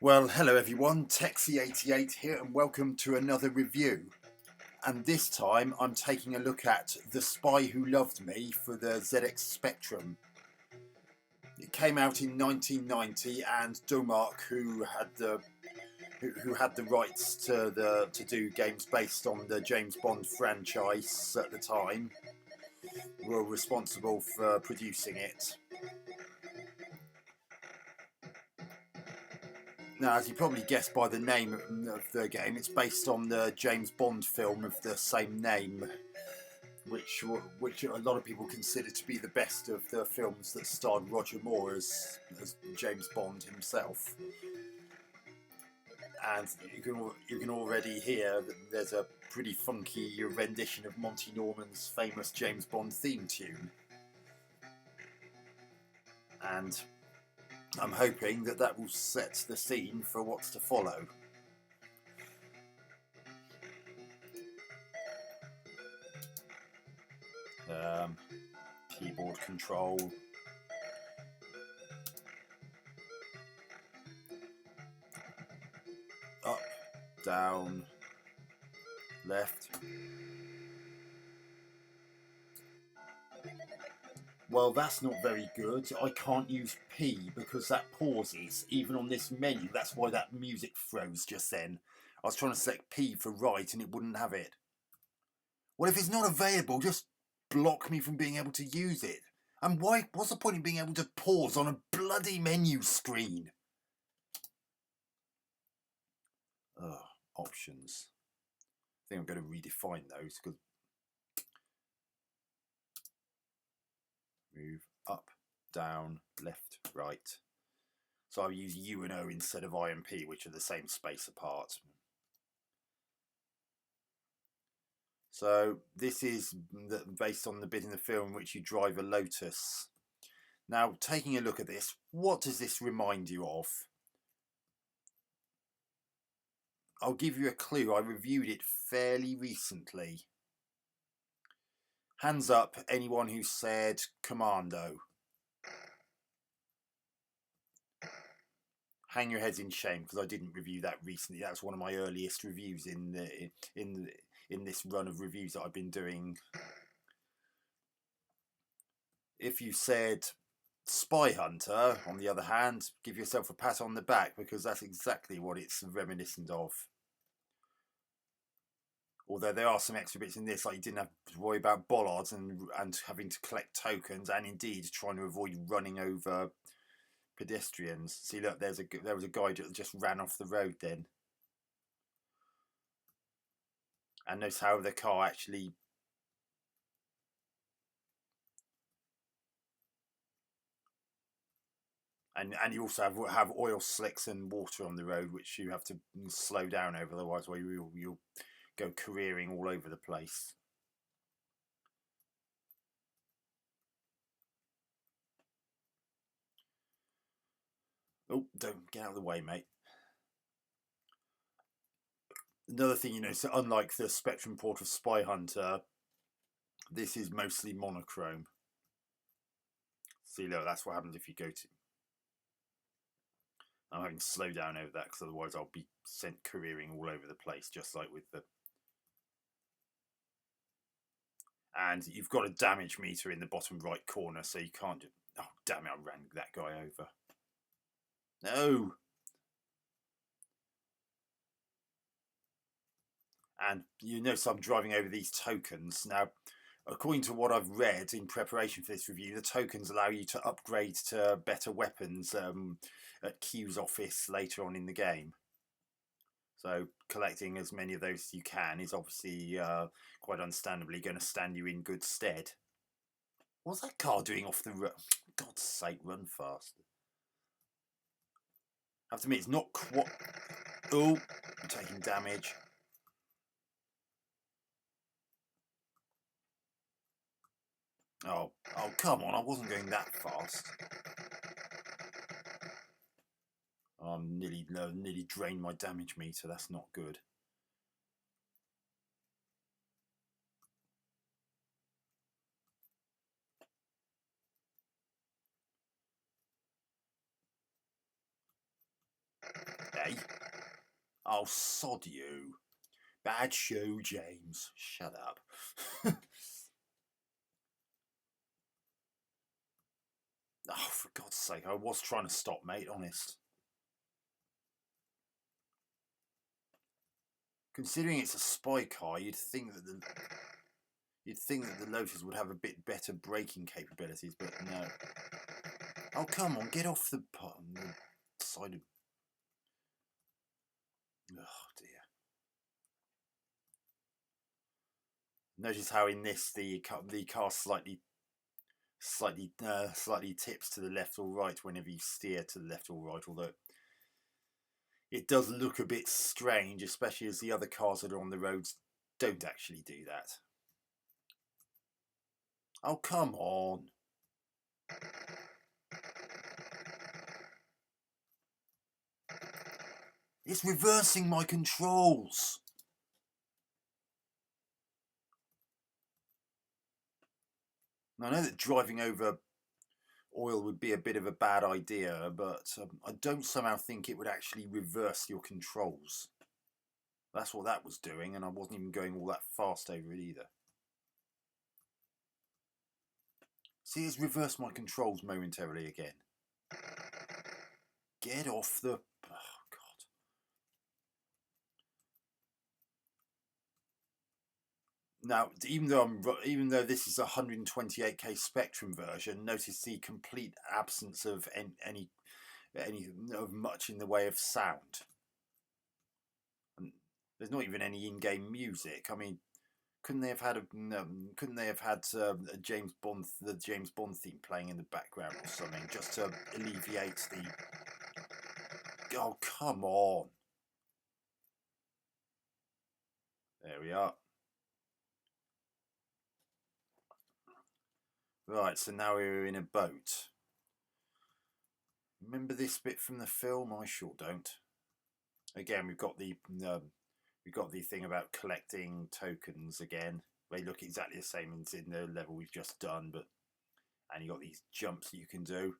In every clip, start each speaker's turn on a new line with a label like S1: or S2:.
S1: Well, hello everyone, Texie88 here, and welcome to another review. And this time I'm taking a look at The Spy Who Loved Me for the ZX Spectrum. It came out in 1990, and Domark, who had the rights to do games based on the James Bond franchise at the time, were responsible for producing it. Now, as you probably guessed by the name of the game, it's based on the James Bond film of the same name, which a lot of people consider to be the best of the films that starred Roger Moore as James Bond himself. And you can already hear that there's a pretty funky rendition of Monty Norman's famous James Bond theme tune. And I'm hoping that will set the scene for what's to follow. Keyboard control. Up, down, left. Well, that's not very good. I can't use P because that pauses, even on this menu. That's why that music froze just then. I was trying to select P for right and it wouldn't have it. Well, if it's not available, just block me from being able to use it. And why? What's the point in being able to pause on a bloody menu screen? Options. I think I'm going to redefine those because move up, down, left, right. So I'll use U and O instead of I and P, which are the same space apart. So this is based on the bit in the film in which you drive a Lotus. Now, taking a look at this, what does this remind you of? I'll give you a clue. I reviewed it fairly recently. Hands up, anyone who said Commando. Hang your heads in shame, because I didn't review that recently. That was one of my earliest reviews in this run of reviews that I've been doing. If you said Spy Hunter, on the other hand, give yourself a pat on the back, because that's exactly what it's reminiscent of. Although there are some extra bits in this, like you didn't have to worry about bollards and having to collect tokens, and indeed trying to avoid running over pedestrians. See, look, there was a guy that just ran off the road then. And notice how the car actually... And you also have oil slicks and water on the road, which you have to slow down over, otherwise you'll go careering all over the place. Oh, don't get out of the way, mate. Another thing you know, so unlike the Spectrum port of Spy Hunter, this is mostly monochrome. See, look, that's what happens if you go to... I'm having to slow down over that because otherwise I'll be sent careering all over the place, just like with the... And you've got a damage meter in the bottom right corner, so you can't do... Oh, damn it, I ran that guy over. No! And you notice I'm driving over these tokens. Now, according to what I've read in preparation for this review, the tokens allow you to upgrade to better weapons at Q's office later on in the game. So collecting as many of those as you can is obviously quite understandably going to stand you in good stead. What's that car doing off the road? God's sake, run fast. I have to admit, it's not quite... Oh, I'm taking damage. Oh, come on, I wasn't going that fast. I'm nearly drained my damage meter, that's not good. okay. Oh, sod you. Bad show, James. Shut up. Oh, for God's sake, I was trying to stop, mate, honest. Considering it's a spy car, you'd think that the Lotus would have a bit better braking capabilities, but no. Oh, come on, get off the side of... Oh, dear. Notice how in this the car slightly tips to the left or right whenever you steer to the left or right, although it does look a bit strange, especially as the other cars that are on the roads don't actually do that. Oh, come on. It's reversing my controls. I know that driving over oil would be a bit of a bad idea, but I don't somehow think it would actually reverse your controls. That's what that was doing, and I wasn't even going all that fast over it either. See, it's reversed my controls momentarily again. Get off the... Oh, God. Now, even though this is a 128K Spectrum version, notice the complete absence of any of much in the way of sound. And there's not even any in-game music. I mean, couldn't they have had a James Bond theme playing in the background or something just to alleviate the... Oh, come on. There we are. Right, so now we're in a boat. Remember this bit from the film? I sure don't. Again, we've got the thing about collecting tokens again. They look exactly the same as in the level we've just done, and you got these jumps that you can do.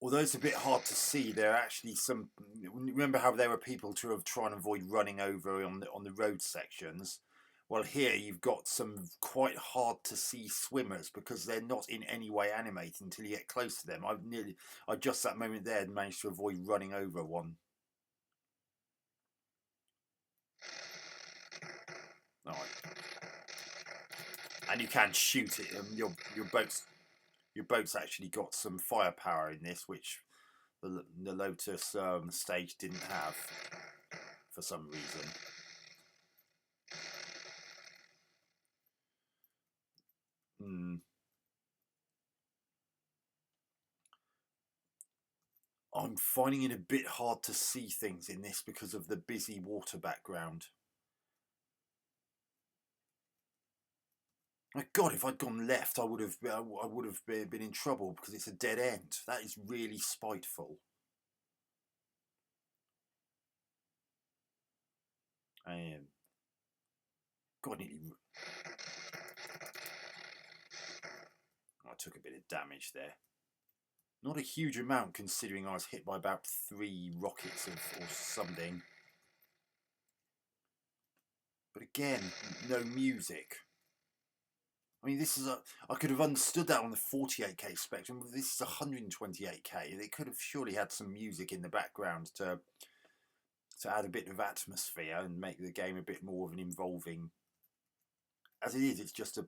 S1: Although it's a bit hard to see, there are actually some... Remember how there were people to have tried to avoid running over on the road sections? Well, here you've got some quite hard to see swimmers because they're not in any way animated until you get close to them. I just that moment there managed to avoid running over one. All right. And you can shoot it. Your boat's actually got some firepower in this, which the Lotus stage didn't have for some reason. I'm finding it a bit hard to see things in this because of the busy water background. My God, if I'd gone left, I would have been in trouble because it's a dead end. That is really spiteful. God, I took a bit of damage there. Not a huge amount considering I was hit by about 3 rockets or something. But again, no music. I mean, I could have understood that on the 48K Spectrum, but this is 128K. They could have surely had some music in the background to add a bit of atmosphere and make the game a bit more of an involving... As it is, it's just a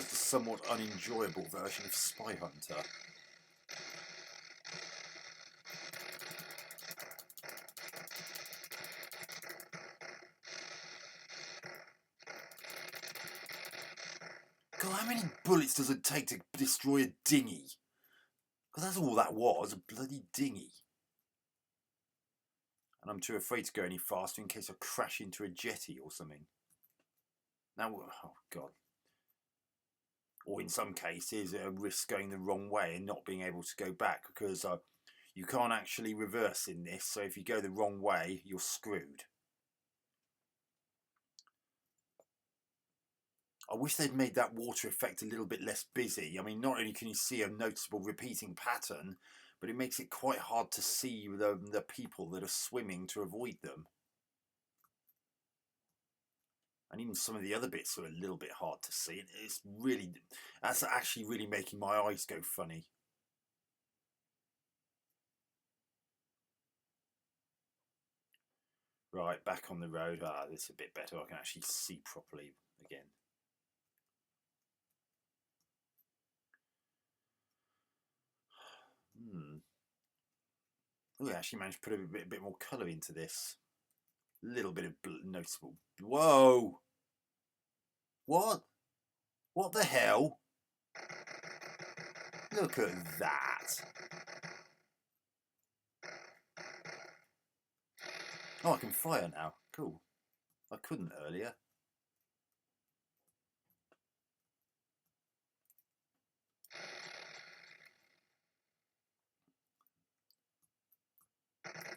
S1: somewhat unenjoyable version of Spy Hunter. God, how many bullets does it take to destroy a dinghy? Because that's all that was, a bloody dinghy. And I'm too afraid to go any faster in case I crash into a jetty or something. Now, oh God. Or in some cases, a risk going the wrong way and not being able to go back because you can't actually reverse in this. So if you go the wrong way, you're screwed. I wish they'd made that water effect a little bit less busy. I mean, not only can you see a noticeable repeating pattern, but it makes it quite hard to see the people that are swimming to avoid them. And even some of the other bits are a little bit hard to see. It's really, that's actually really making my eyes go funny. Right, back on the road. Ah, this is a bit better. I can actually see properly again. We actually managed to put a bit more colour into this. A little bit of noticeable. Whoa! What? What the hell? Look at that. Oh, I can fire now. Cool. I couldn't earlier.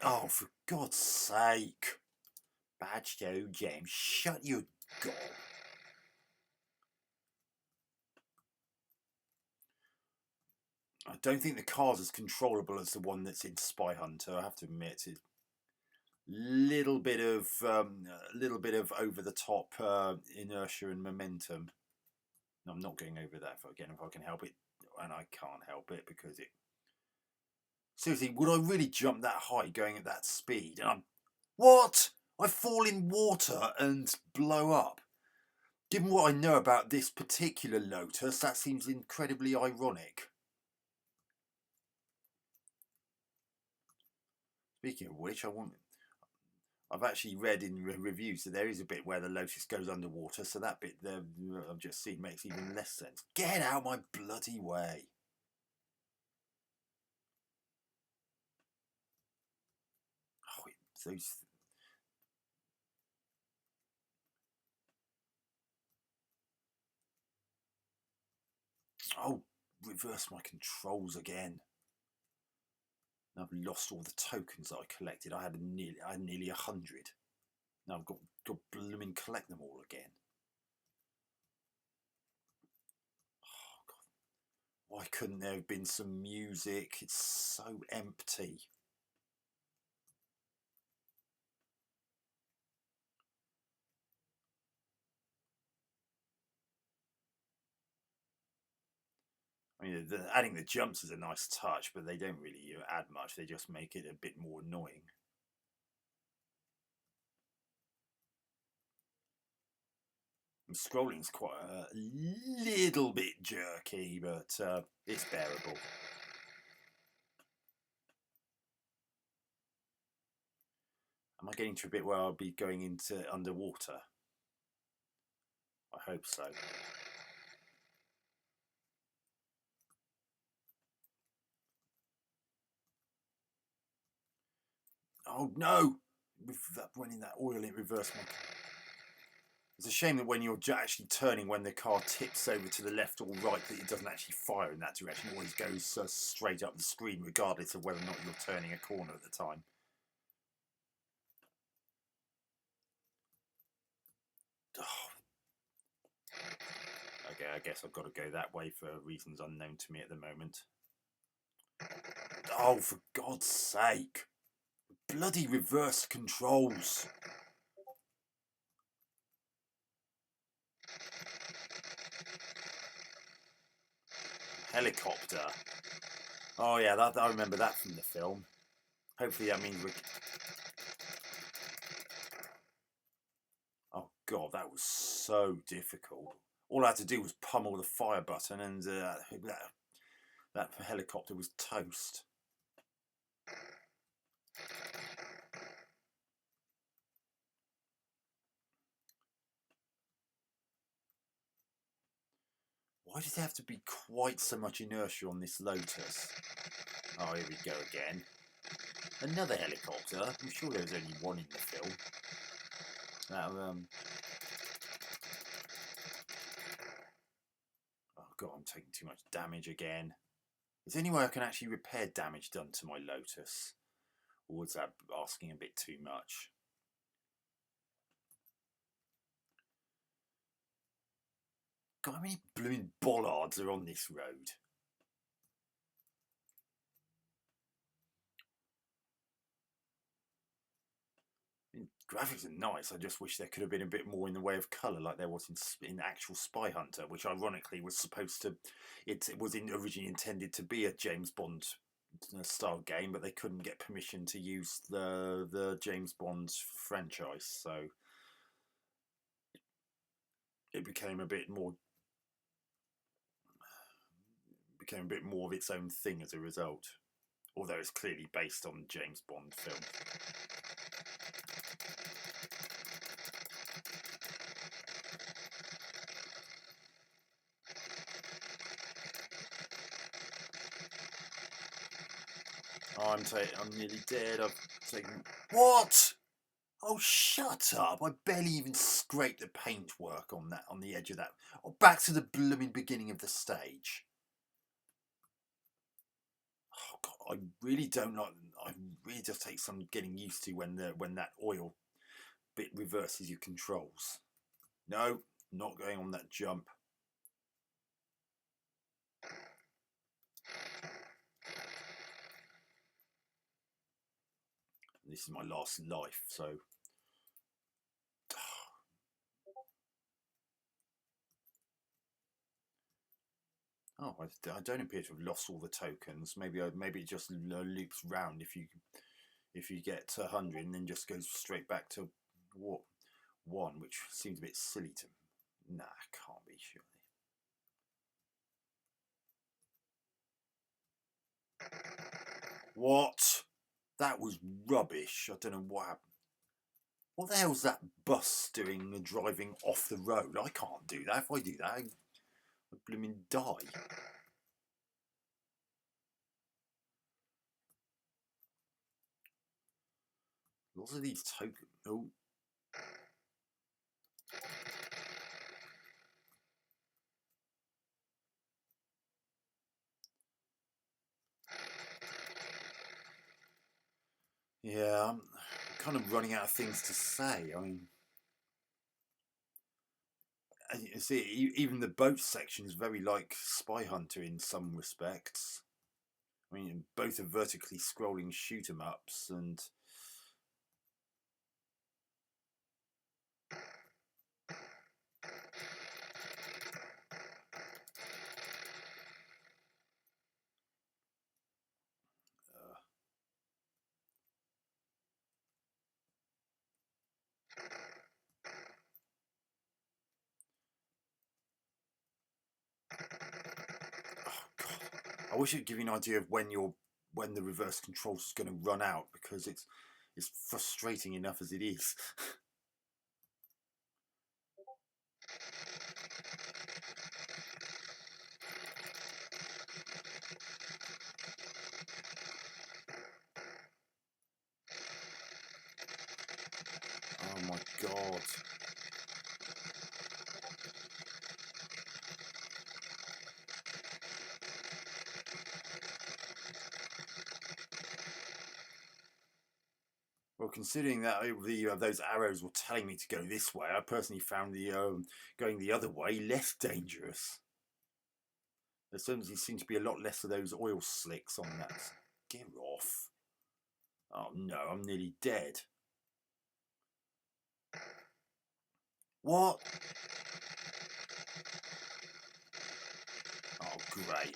S1: Oh, for God's sake. Badge James, shut your gob. I don't think the car's as controllable as the one that's in Spy Hunter, I have to admit. It's little bit of over the top inertia and momentum. I'm not going over that if I can help it, and I can't help it because it. Seriously, would I really jump that high going at that speed? And what? I fall in water and blow up. Given what I know about this particular Lotus, that seems incredibly ironic. Speaking of which, I've actually read in reviews that there is a bit where the Lotus goes underwater, so that bit there I've just seen makes even less sense. Get out my bloody way! Oh, those. Oh, reverse my controls again. Now I've lost all the tokens that I collected. I had nearly 100. Now I've got to blooming collect them all again. Oh God! Why couldn't there have been some music? It's so empty. I mean, adding the jumps is a nice touch, but they don't really add much. They just make it a bit more annoying. And scrolling's quite a little bit jerky, but it's bearable. Am I getting to a bit where I'll be going into underwater? I hope so. Oh no! With that, running that oil, it reversed my. It's a shame that when you're actually turning, when the car tips over to the left or right, that it doesn't actually fire in that direction. It always goes straight up the screen, regardless of whether or not you're turning a corner at the time. Oh. Okay, I guess I've got to go that way for reasons unknown to me at the moment. Oh, for God's sake! Bloody reverse controls! Helicopter. Oh yeah, I remember that from the film. Hopefully that means we. Oh God, that was so difficult. All I had to do was pummel the fire button, and that helicopter was toast. Why does there have to be quite so much inertia on this Lotus? Oh, here we go again. Another helicopter. I'm sure there was only one in the film. Oh God, I'm taking too much damage again. Is there any way I can actually repair damage done to my Lotus? Or was that asking a bit too much? God, how many blooming bollards are on this road? I mean, graphics are nice. I just wish there could have been a bit more in the way of colour, like there was in actual Spy Hunter, which ironically was supposed to. It was originally intended to be a James Bond style game, but they couldn't get permission to use the James Bond franchise, so it became a bit more of its own thing as a result. Although it's clearly based on James Bond film. I'm nearly dead. I've taken. What? Oh, shut up! I barely even scraped the paintwork on the edge of that. Oh, back to the blooming beginning of the stage. Oh God, I really don't like. I really just take some getting used to when that oil bit reverses your controls. No, not going on that jump. This is my last life, so. Oh, I don't appear to have lost all the tokens. Maybe it just loops round if you get to 100 and then just goes straight back to what 1, which seems a bit silly to me. Nah, can't be, surely. What? That was rubbish. I don't know what happened. What the hell's that bus doing driving off the road? I can't do that. If I do that, I blooming die. Lots of these tokens. Oh. Yeah, I'm kind of running out of things to say. I mean, you see, even the boat section is very like Spy Hunter in some respects. I mean, both are vertically scrolling shoot 'em ups, and oh God, I wish it'd give you an idea of when the reverse controls is going to run out, because it's frustrating enough as it is. Oh my God. Well, considering that those arrows were telling me to go this way, I personally found the going the other way less dangerous. There certainly seems to be a lot less of those oil slicks on that. Get off. Oh no, I'm nearly dead. What? Oh, great.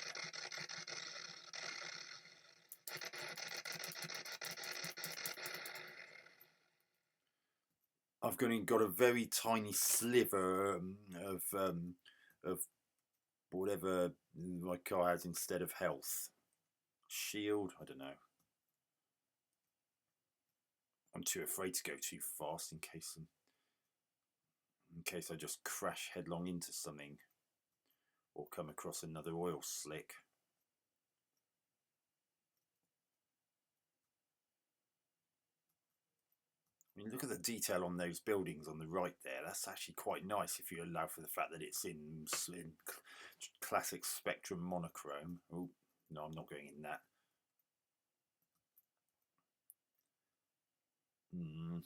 S1: I've got a very tiny sliver of whatever my car has instead of health. Shield? I don't know. I'm too afraid to go too fast in case I just crash headlong into something or come across another oil slick. I mean, look at the detail on those buildings on the right there. That's actually quite nice if you allow for the fact that it's in classic Spectrum monochrome. Oh, no, I'm not going in that. Hmm.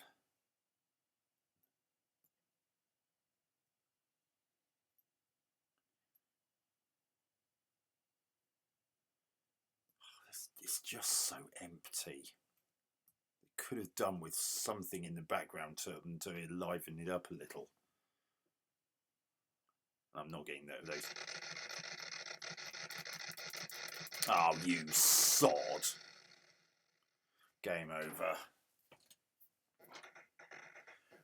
S1: It's just so empty. It could have done with something in the background to liven it up a little. I'm not getting those. Oh, you sod. Game over.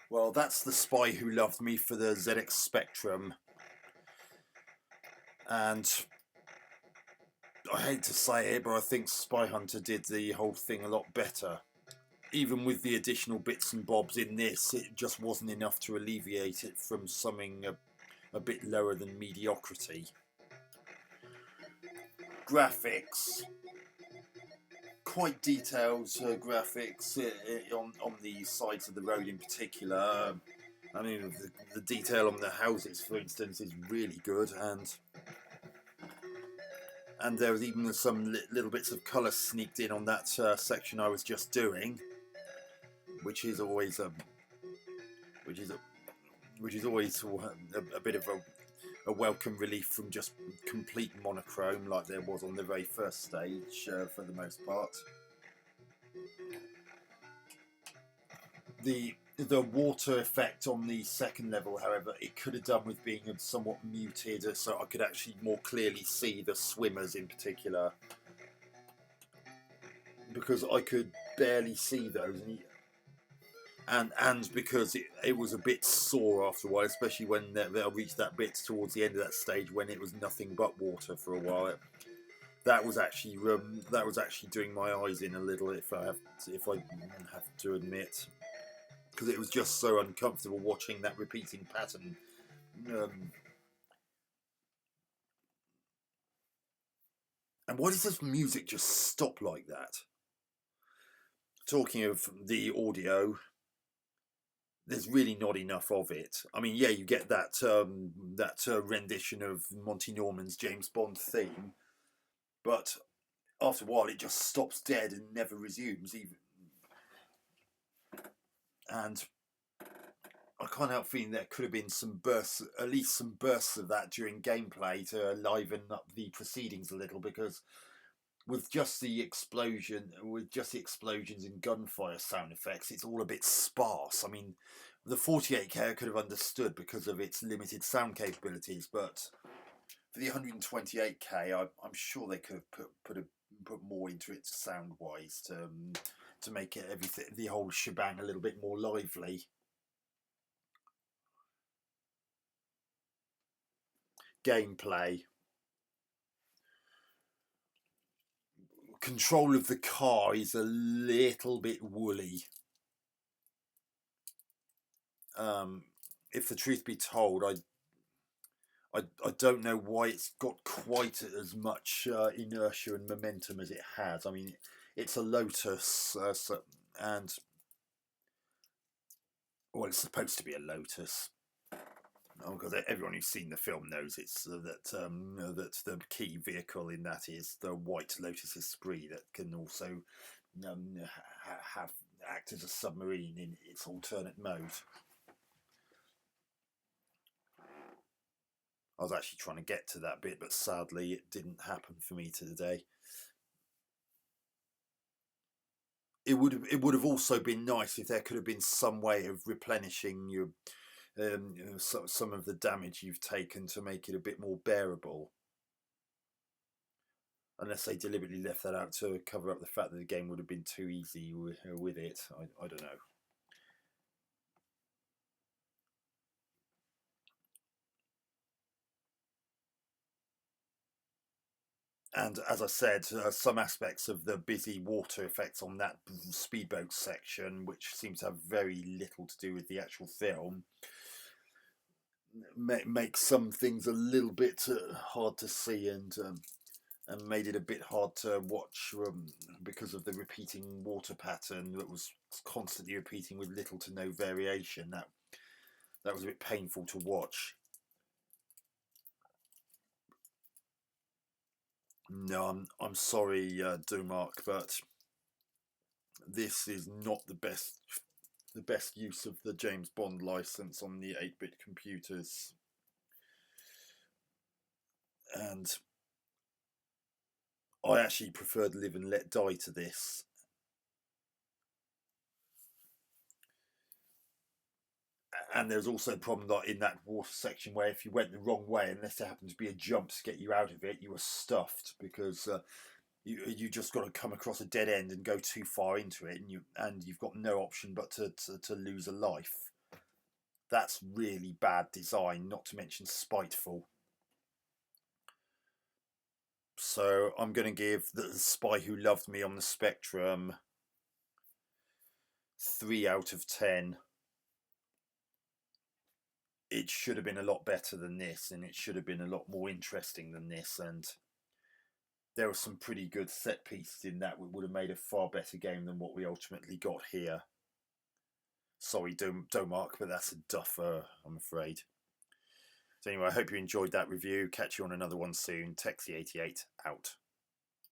S1: Well, that's The Spy Who Loved Me for the ZX Spectrum. And I hate to say it, but I think Spy Hunter did the whole thing a lot better. Even with the additional bits and bobs in this, it just wasn't enough to alleviate it from something a bit lower than mediocrity. Graphics. Quite detailed graphics on the sides of the road in particular. I mean, the detail on the houses, for instance, is really good, and there was even some little bits of colour sneaked in on that section I was just doing, which is always a bit of a welcome relief from just complete monochrome like there was on the very first stage for the most part. The water effect on the second level, however, it could have done with being somewhat muted so I could actually more clearly see the swimmers in particular, because I could barely see those, and because it was a bit sore after a while, especially when they'll reach that bit towards the end of that stage when it was nothing but water for a while. That was actually doing my eyes in a little, if I have to admit, because it was just so uncomfortable watching that repeating pattern. And why does this music just stop like that? Talking of the audio, there's really not enough of it. I mean, yeah, you get that rendition of Monty Norman's James Bond theme, but after a while it just stops dead and never resumes even. And I can't help feeling there could have been some bursts, at least some bursts of that during gameplay to liven up the proceedings a little, because with just the explosions and gunfire sound effects, it's all a bit sparse. I mean, the 48K I could have understood because of its limited sound capabilities, but for the 128K, I'm sure they could have put more into it sound wise to make it the whole shebang a little bit more lively. Gameplay. Control of the car is a little bit woolly. If the truth be told, I don't know why it's got quite as much inertia and momentum as it has. I mean, it's a Lotus, and well, it's supposed to be a Lotus. Because everyone who's seen the film knows it's that the key vehicle in that is the white Lotus Esprit that can also act as a submarine in its alternate mode. I was actually trying to get to that bit, but sadly it didn't happen for me today. It would have also been nice if there could have been some way of replenishing your some of the damage you've taken to make it a bit more bearable. Unless they deliberately left that out to cover up the fact that the game would have been too easy with it. I don't know. And as I said, some aspects of the busy water effects on that speedboat section, which seems to have very little to do with the actual film, make some things a little bit hard to see and made it a bit hard to watch because of the repeating water pattern that was constantly repeating with little to no variation. That was a bit painful to watch. No, I'm sorry, Dumark, but this is not the best use of the James Bond license on the 8-bit computers. And I actually preferred Live and Let Die to this. And there's also a problem that in that water section where if you went the wrong way, unless there happened to be a jump to get you out of it, you were stuffed because you just got to come across a dead end and go too far into it, and you've got no option but to lose a life. That's really bad design, not to mention spiteful. So I'm going to give The Spy Who Loved Me on the Spectrum 3 out of 10. It should have been a lot better than this, and it should have been a lot more interesting than this, and there were some pretty good set pieces in that which would have made a far better game than what we ultimately got here. Sorry, Domark, but that's a duffer, I'm afraid. So anyway, I hope you enjoyed that review. Catch you on another one soon. Texie88 out.